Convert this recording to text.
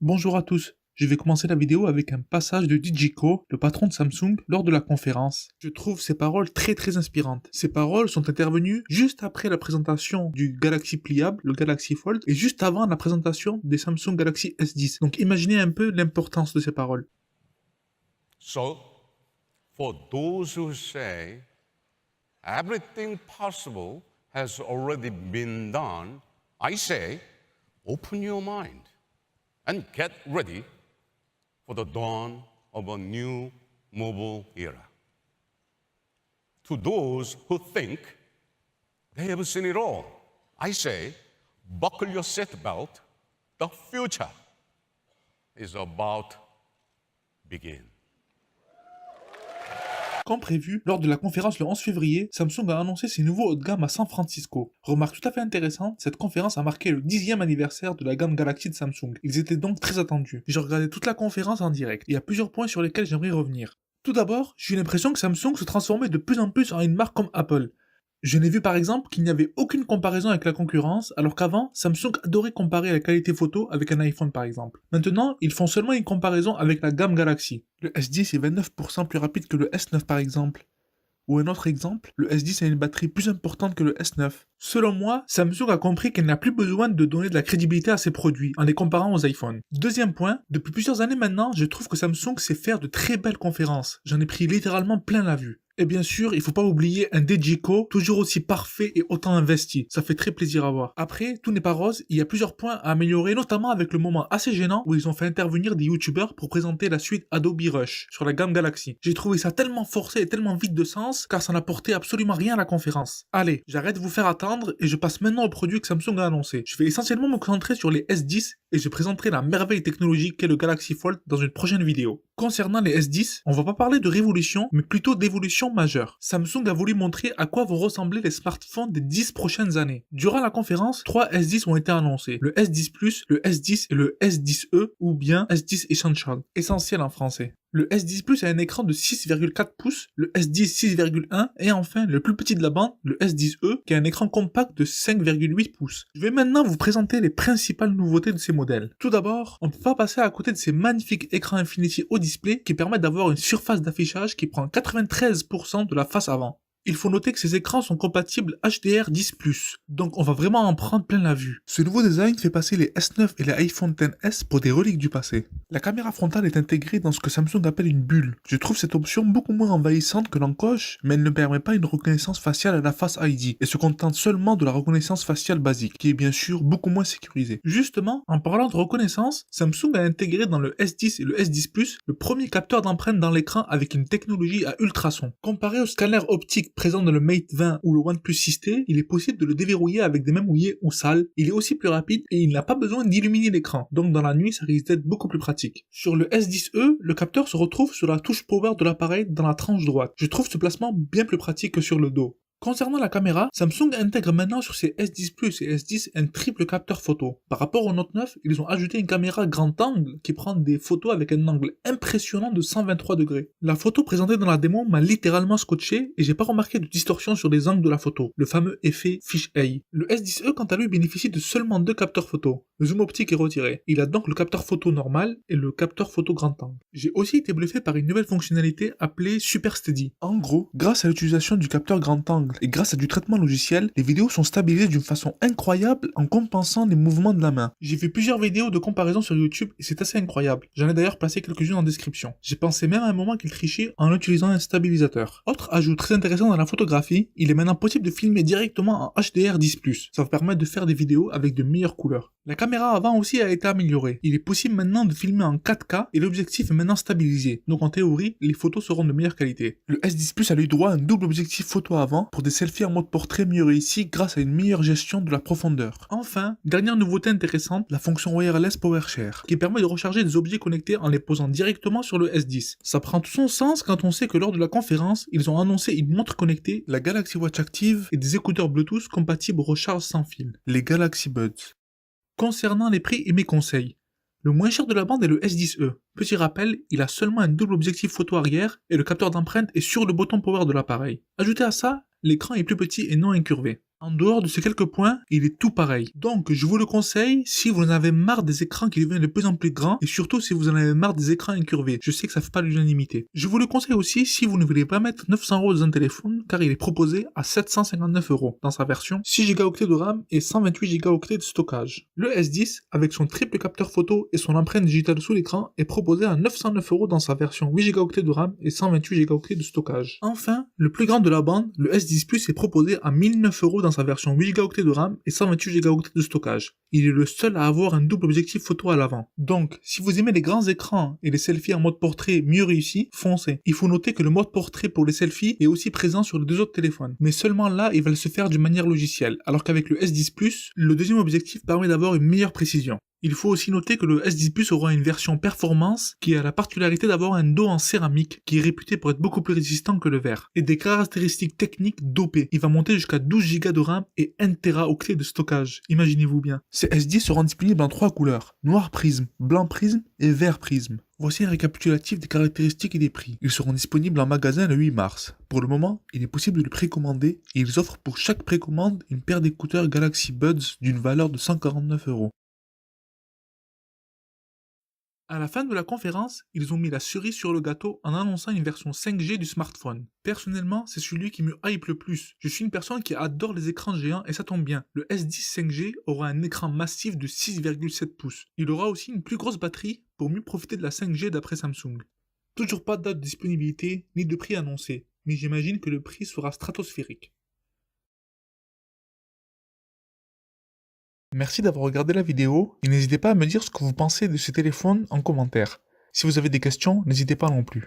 Bonjour à tous, je vais commencer la vidéo avec un passage de Dijiko, le patron de Samsung, lors de la conférence. Je trouve ces paroles très inspirantes. Ces paroles sont intervenues juste après la présentation du Galaxy pliable, le Galaxy Fold, et juste avant la présentation des Samsung Galaxy S10. Donc imaginez un peu l'importance de ces paroles. So, for those who say everything possible has already been done, I say, open your mind and get ready for the dawn of a new mobile era. To those who think they have seen it all, I say, buckle your seatbelt. The future is about to begin. Comme prévu, lors de la conférence le 11 février, Samsung a annoncé ses nouveaux haut de gamme à San Francisco. Remarque tout à fait intéressante, cette conférence a marqué le 10e anniversaire de la gamme Galaxy de Samsung. Ils étaient donc très attendus. J'ai regardé toute la conférence en direct. Il y a plusieurs points sur lesquels j'aimerais revenir. Tout d'abord, j'ai eu l'impression que Samsung se transformait de plus en plus en une marque comme Apple. Je n'ai vu par exemple qu'il n'y avait aucune comparaison avec la concurrence, alors qu'avant, Samsung adorait comparer la qualité photo avec un iPhone par exemple. Maintenant, ils font seulement une comparaison avec la gamme Galaxy. Le S10 est 29% plus rapide que le S9 par exemple. Ou un autre exemple, le S10 a une batterie plus importante que le S9. Selon moi, Samsung a compris qu'elle n'a plus besoin de donner de la crédibilité à ses produits en les comparant aux iPhones. Deuxième point, depuis plusieurs années maintenant, je trouve que Samsung sait faire de très belles conférences. J'en ai pris littéralement plein la vue. Et bien sûr, il faut pas oublier un Dejiko, toujours aussi parfait et autant investi. Ça fait très plaisir à voir. Après, tout n'est pas rose, il y a plusieurs points à améliorer, notamment avec le moment assez gênant où ils ont fait intervenir des youtubeurs pour présenter la suite Adobe Rush sur la gamme Galaxy. J'ai trouvé ça tellement forcé et tellement vide de sens, car ça n'apportait absolument rien à la conférence. Allez, j'arrête de vous faire attendre et je passe maintenant au produit que Samsung a annoncé. Je vais essentiellement me concentrer sur les S10 et je présenterai la merveille technologique qu'est le Galaxy Fold dans une prochaine vidéo. Concernant les S10, on va pas parler de révolution, mais plutôt d'évolution majeure. Samsung a voulu montrer à quoi vont ressembler les smartphones des 10 prochaines années. Durant la conférence, 3 S10 ont été annoncés. Le S10 Plus, le S10 et le S10e, ou bien S10 Essential. Essentiel en français. Le S10 Plus a un écran de 6,4 pouces, le S10 6,1 et enfin le plus petit de la bande, le S10e, qui a un écran compact de 5,8 pouces. Je vais maintenant vous présenter les principales nouveautés de ces modèles. Tout d'abord, on ne peut pas passer à côté de ces magnifiques écrans Infinity Haut Display qui permettent d'avoir une surface d'affichage qui prend 93% de la face avant. Il faut noter que ces écrans sont compatibles HDR10+, donc on va vraiment en prendre plein la vue. Ce nouveau design fait passer les S9 et les iPhone XS pour des reliques du passé. La caméra frontale est intégrée dans ce que Samsung appelle une bulle. Je trouve cette option beaucoup moins envahissante que l'encoche, mais elle ne permet pas une reconnaissance faciale à la Face ID, et se contente seulement de la reconnaissance faciale basique, qui est bien sûr beaucoup moins sécurisée. Justement, en parlant de reconnaissance, Samsung a intégré dans le S10 et le S10+, le premier capteur d'empreinte dans l'écran avec une technologie à ultrasons. Comparé au scanner optique présent dans le Mate 20 ou le OnePlus 6T, il est possible de le déverrouiller avec des mains mouillées ou sales. Il est aussi plus rapide et il n'a pas besoin d'illuminer l'écran, donc dans la nuit ça risque d'être beaucoup plus pratique. Sur le S10e, le capteur se retrouve sur la touche power de l'appareil dans la tranche droite. Je trouve ce placement bien plus pratique que sur le dos. Concernant la caméra, Samsung intègre maintenant sur ses S10 Plus et S10 un triple capteur photo. Par rapport au Note 9, ils ont ajouté une caméra grand angle qui prend des photos avec un angle impressionnant de 123 degrés. La photo présentée dans la démo m'a littéralement scotché et j'ai pas remarqué de distorsion sur les angles de la photo, le fameux effet fisheye. Le S10e quant à lui bénéficie de seulement 2 capteurs photo. Le zoom optique est retiré. Il a donc le capteur photo normal et le capteur photo grand angle. J'ai aussi été bluffé par une nouvelle fonctionnalité appelée Super Steady. En gros, grâce à l'utilisation du capteur grand angle et grâce à du traitement logiciel, les vidéos sont stabilisées d'une façon incroyable en compensant les mouvements de la main. J'ai vu plusieurs vidéos de comparaison sur YouTube et c'est assez incroyable. J'en ai d'ailleurs placé quelques-unes en description. J'ai pensé même à un moment qu'ils trichaient en utilisant un stabilisateur. Autre ajout très intéressant dans la photographie, il est maintenant possible de filmer directement en HDR10+. Ça vous permet de faire des vidéos avec de meilleures couleurs. La caméra avant aussi a été améliorée. Il est possible maintenant de filmer en 4K et l'objectif est maintenant stabilisé. Donc en théorie, les photos seront de meilleure qualité. Le S10 Plus a eu droit à un double objectif photo avant pour des selfies en mode portrait mieux réussi grâce à une meilleure gestion de la profondeur. Enfin, dernière nouveauté intéressante, la fonction Wireless PowerShare, qui permet de recharger des objets connectés en les posant directement sur le S10. Ça prend tout son sens quand on sait que lors de la conférence, ils ont annoncé une montre connectée, la Galaxy Watch Active et des écouteurs Bluetooth compatibles recharge sans fil, les Galaxy Buds. Concernant les prix et mes conseils, le moins cher de la bande est le S10e. Petit rappel, il a seulement un double objectif photo arrière et le capteur d'empreinte est sur le bouton power de l'appareil. Ajoutez à ça, l'écran est plus petit et non incurvé. En dehors de ces quelques points, il est tout pareil. Donc, je vous le conseille si vous en avez marre des écrans qui deviennent de plus en plus grands et surtout si vous en avez marre des écrans incurvés. Je sais que ça fait pas l'unanimité. Je vous le conseille aussi si vous ne voulez pas mettre 900 € dans un téléphone car il est proposé à 759 € dans sa version 6 Go de RAM et 128 Go de stockage. Le S10 avec son triple capteur photo et son empreinte digitale sous l'écran est proposé à 909 € dans sa version 8 Go de RAM et 128 Go de stockage. Enfin, le plus grand de la bande, le S10 Plus est proposé à 1009 € dans sa version 8 Go de RAM et 128 Go de stockage. Il est le seul à avoir un double objectif photo à l'avant. Donc, si vous aimez les grands écrans et les selfies en mode portrait mieux réussis, foncez. Il faut noter que le mode portrait pour les selfies est aussi présent sur les deux autres téléphones. Mais seulement là, ils veulent se faire d'une manière logicielle, alors qu'avec le S10 Plus, le deuxième objectif permet d'avoir une meilleure précision. Il faut aussi noter que le S10 Plus aura une version performance qui a la particularité d'avoir un dos en céramique qui est réputé pour être beaucoup plus résistant que le verre et des caractéristiques techniques dopées. Il va monter jusqu'à 12 Go de RAM et 1 Teraoctet de stockage. Imaginez-vous bien. Ces S10 seront disponibles en 3 couleurs: noir prisme, blanc prisme et vert prisme. Voici un récapitulatif des caractéristiques et des prix. Ils seront disponibles en magasin le 8 mars. Pour le moment, il est possible de les précommander et ils offrent pour chaque précommande une paire d'écouteurs Galaxy Buds d'une valeur de 149 €. À la fin de la conférence, ils ont mis la cerise sur le gâteau en annonçant une version 5G du smartphone. Personnellement, c'est celui qui me hype le plus. Je suis une personne qui adore les écrans géants et ça tombe bien. Le S10 5G aura un écran massif de 6,7 pouces. Il aura aussi une plus grosse batterie pour mieux profiter de la 5G d'après Samsung. Toujours pas de date de disponibilité ni de prix annoncé, mais j'imagine que le prix sera stratosphérique. Merci d'avoir regardé la vidéo et n'hésitez pas à me dire ce que vous pensez de ce téléphone en commentaire. Si vous avez des questions, n'hésitez pas non plus.